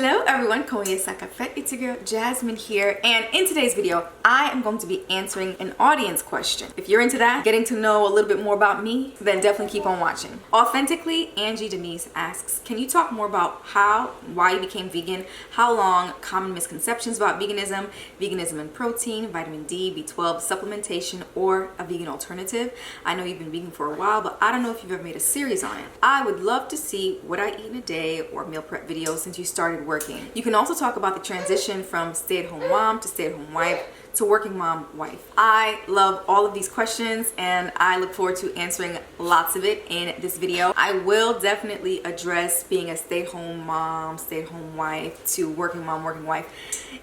Hello everyone, it's your girl Jasmine here, and in today's video I am going to be answering an audience question. If you're into that, getting to know a little bit more about me, then definitely keep on watching. Authentically, Angie Denise asks, can you talk more about why you became vegan, how long, common misconceptions about veganism and protein, vitamin D, B12, supplementation, or a vegan alternative? I know you've been vegan for a while, but I don't know if you've ever made a series on it. I would love to see what I eat in a day or meal prep videos since you started working. You can also talk about the transition from stay-at-home mom to stay-at-home wife to working mom wife. I love all of these questions and I look forward to answering lots of it in this video. I will definitely address being a stay-at-home mom, stay-at-home wife to working mom, working wife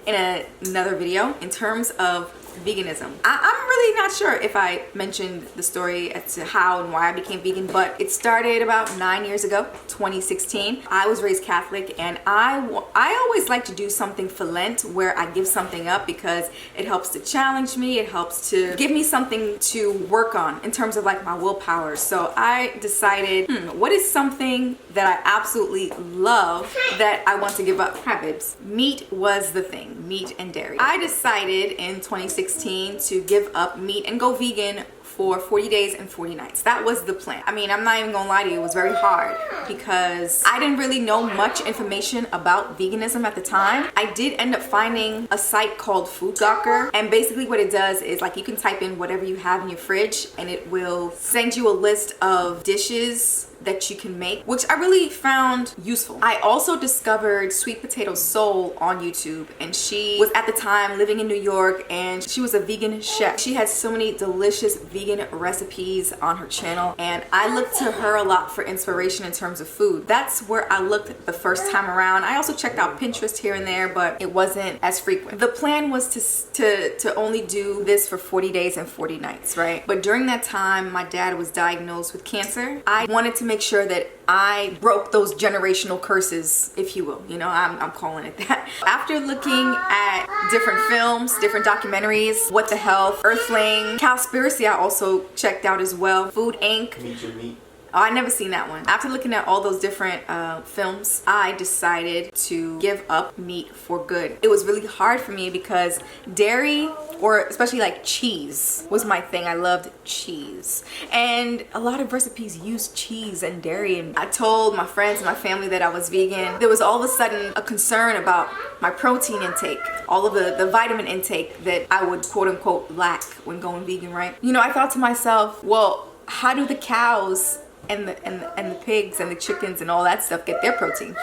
in another video. In terms of veganism, I'm really not sure if I mentioned the story as to how and why I became vegan, but it started about 9 years ago, 2016. I was raised Catholic, and I always like to do something for Lent where I give something up because it helps to challenge me, it helps to give me something to work on in terms of like my willpower. So I decided, what is something that I absolutely love that I want to give up? Habits. Meat was the thing, meat and dairy. I decided in 2016 to give up meat and go vegan for 40 days and 40 nights. That was the plan. I mean, I'm not even gonna lie to you, it was very hard because I didn't really know much information about veganism at the time. I did end up finding a site called Food Docker, and basically what it does is like you can type in whatever you have in your fridge and it will send you a list of dishes that you can make, which I really found useful. I also discovered Sweet Potato Soul on YouTube, and she was at the time living in New York and she was a vegan chef. She had so many delicious vegan recipes on her channel, and I looked to her a lot for inspiration in terms of food. That's where I looked the first time around. I also checked out Pinterest here and there, but it wasn't as frequent. The plan was to only do this for 40 days and 40 nights, right? But during that time, my dad was diagnosed with cancer. I wanted to make sure that I broke those generational curses, if you will. You know, I'm calling it that. After looking at different films, different documentaries, What the Health, Earthling, Cowspiracy I also checked out as well, Food Inc. Meet Your Meat. Oh, I never seen that one. After looking at all those different films, I decided to give up meat for good. It was really hard for me because dairy, or especially like cheese, was my thing. I loved cheese. And a lot of recipes use cheese and dairy. And I told my friends and my family that I was vegan. There was all of a sudden a concern about my protein intake, all of the vitamin intake that I would quote unquote lack when going vegan, right? You know, I thought to myself, well, how do the cows and the pigs and the chickens and all that stuff get their protein?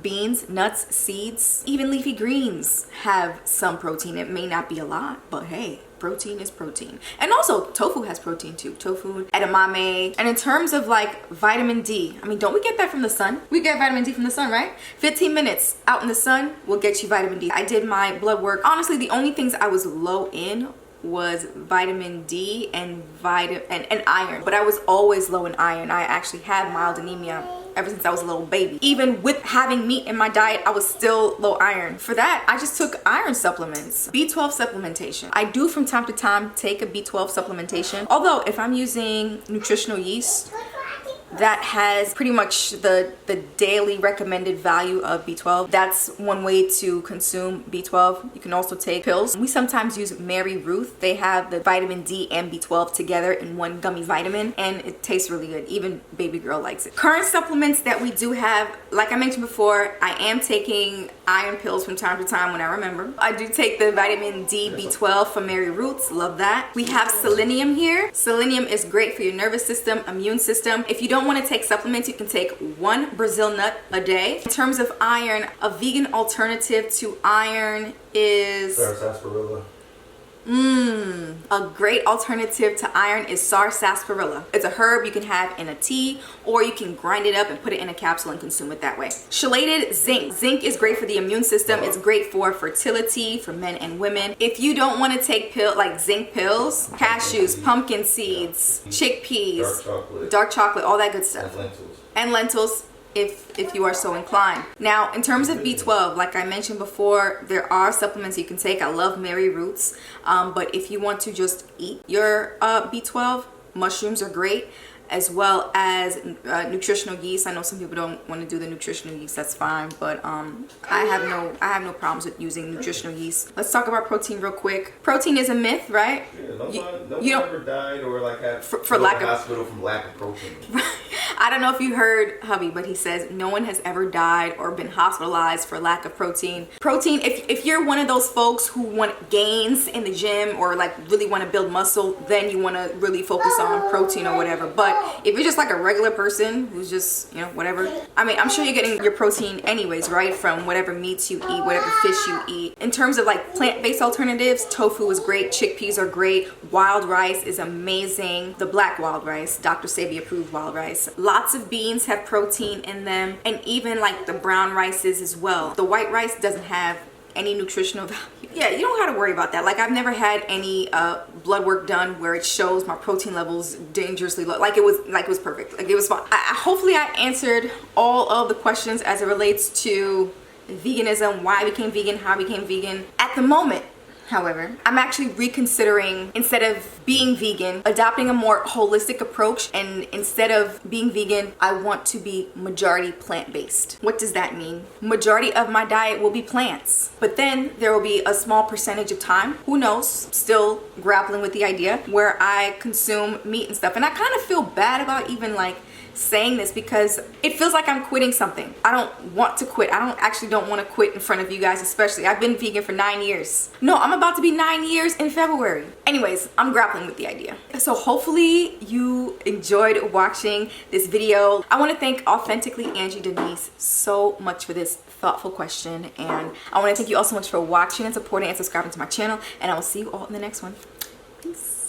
Beans, nuts, seeds, even leafy greens have some protein. It may not be a lot, but hey, protein is protein. And also tofu has protein too. Tofu, edamame. And in terms of like vitamin D, I mean, don't we get that from the sun? We get vitamin D from the sun, right? 15 minutes out in the sun will get you vitamin D. I did my blood work. Honestly, the only things I was low in was vitamin D and iron, but I was always low in iron. I actually had mild anemia ever since I was a little baby. Even with having meat in my diet, I was still low iron. For that, I just took iron supplements. B12 supplementation. I do from time to time take a B12 supplementation, although if I'm using nutritional yeast that has pretty much the daily recommended value of B12. That's one way to consume B12. You can also take pills. We sometimes use Mary Ruth. They have the vitamin D and B12 together in one gummy vitamin, and it tastes really good. Even baby girl likes it. Current supplements that we do have, like I mentioned before, I am taking iron pills from time to time when I remember. I do take the vitamin D, B12 from Mary Ruth's. Love that. We have selenium here. Selenium is great for your nervous system, immune system. If you don't want to take supplements, you can take one Brazil nut a day. In terms of iron, a vegan alternative to iron is sarsaparilla. A great alternative to iron is sarsaparilla. It's a herb you can have in a tea, or you can grind it up and put it in a capsule and consume it that way. Chelated zinc. Zinc is great for the immune system. It's great for fertility for men and women. If you don't want to take like zinc pills, cashews, pumpkin seeds, chickpeas, dark chocolate, all that good stuff. And lentils. If you are so inclined. Now, in terms of B12, like I mentioned before, there are supplements you can take. I love Mary Roots, but if you want to just eat your B12, mushrooms are great. as well as nutritional yeast. I know some people don't want to do the nutritional yeast, that's fine, but I have no problems with using nutritional yeast. Let's talk about protein real quick. Protein is a myth, right? Yeah, nobody ever died or like had for lack of hospital from lack of protein. I don't know if you heard hubby, but he says no one has ever died or been hospitalized for lack of protein. Protein, if you're one of those folks who want gains in the gym or like really want to build muscle, then you want to really focus on protein or whatever. But if you're just like a regular person who's just, you know, whatever, I mean, I'm sure you're getting your protein anyways, right? From whatever meats you eat, whatever fish you eat. In terms of like plant-based alternatives, tofu is great, chickpeas are great, wild rice is amazing, the black wild rice, Dr. Sebi approved wild rice. Lots of beans have protein in them, and even like the brown rices as well. The white rice doesn't have any nutritional value. Yeah, you don't have to worry about that. Like, I've never had any blood work done where it shows my protein levels dangerously low. Like it was perfect. Like it was fine. Hopefully I answered all of the questions as it relates to veganism, why I became vegan, how I became vegan. At the moment, however, I'm actually reconsidering, instead of being vegan, adopting a more holistic approach, and instead of being vegan, I want to be majority plant-based. What does that mean? Majority of my diet will be plants, but then there will be a small percentage of time, who knows, still grappling with the idea, where I consume meat and stuff. And I kind of feel bad about even like saying this because it feels like I'm quitting something. I don't want to quit. I don't want to quit in front of you guys, especially. I've been vegan for 9 years. No, I'm about to be 9 years in February. Anyways, I'm grappling with the idea. So hopefully you enjoyed watching this video. I want to thank Authentically Angie Denise so much for this thoughtful question, and I want to thank you all so much for watching and supporting and subscribing to my channel, and I will see you all in the next one. Peace.